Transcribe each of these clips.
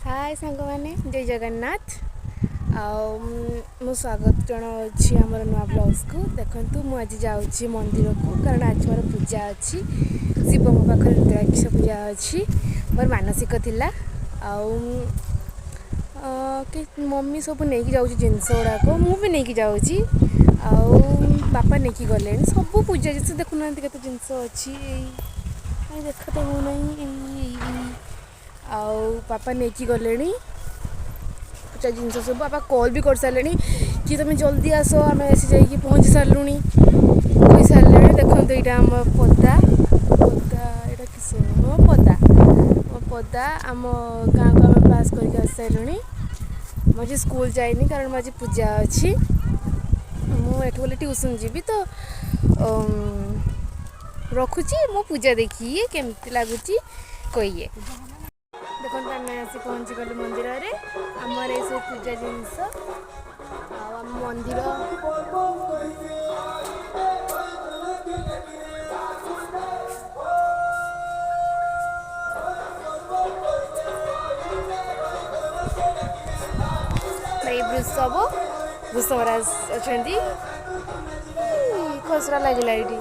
हाय सांग मैंने जय जगन्नाथ मो स्वागत जनावि आम नुआ ब्लग्स को देखु मुझे जाऊँगी मंदिर को कारण आज मोर पूजा अच्छी शिव मो पाखे रुद्राक्ष पूजा अच्छी मोर मानसिक थिला मम्मी सब नहीं जाऊँ जिनस गुड़ाक मुझे नहीं जाऊँगी बापा नहीं गले सब पूजा जिन देखुना के जिनस अच्छी देख तो हूँ नहीं पापा नहीं गले पूजा जिन सब बापा कॉल भी कर सारे कि तुम जल्दी आस आम आसी जा पहुँची सारूँ कही सारे देखते यहाँ आम पदा पदा यहाँ किस पदा पदा आम गाँव को आम पास करके आस सारूँ मुझे स्कूल जाइनी कारण मुझे पूजा अच्छी मुझे गले ट्यूशन जी तो रखुची मो पूजा देखिए केमती लगुच कहिए देखो आम आसी पहुँची गलु मंदिर में आमर ये सब पूजा जिनस आम मंदिर वृषभ वृषभराज अच्छा खसरा लगे ये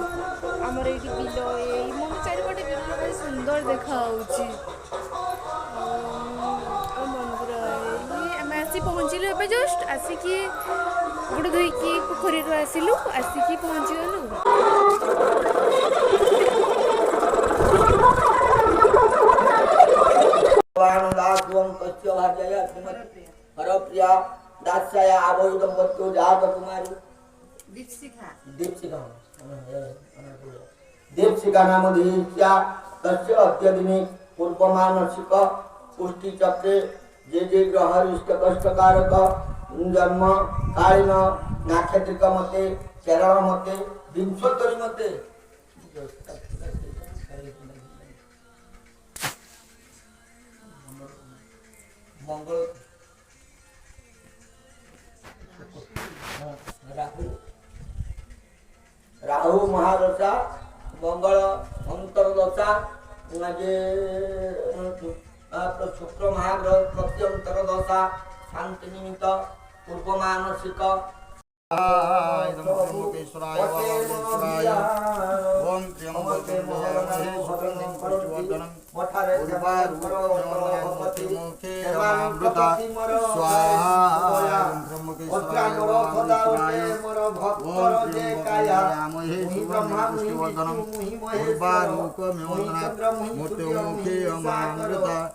आमर ये बिल ये चारिपटे बिल सुंदर देखा पहुँचलु ए जस्ट आसिकी गोड़ धोईकी पोखरी आसिलु आसिकी पहुँची गलु हरप्रिया दास्याया आभोयुदं वत्तो जात कुमारी दीपशिखा नाम धीर्या तस्य अत्यदिने पूर्वमानसिक पुष्टि चक्रे जे जे ग्रह इष्ट कष्टकारक जन्म कालीन नाक्षत्रिक मते केरल मते विंशोत्तरी मते मंगल राहु महादशा मंगल अंतरदशा शुक्र महाग्रह प्रत्यंतर दशा शांति निमित्त पूर्व मानसिक ओम त्र्यंबके स्वाहा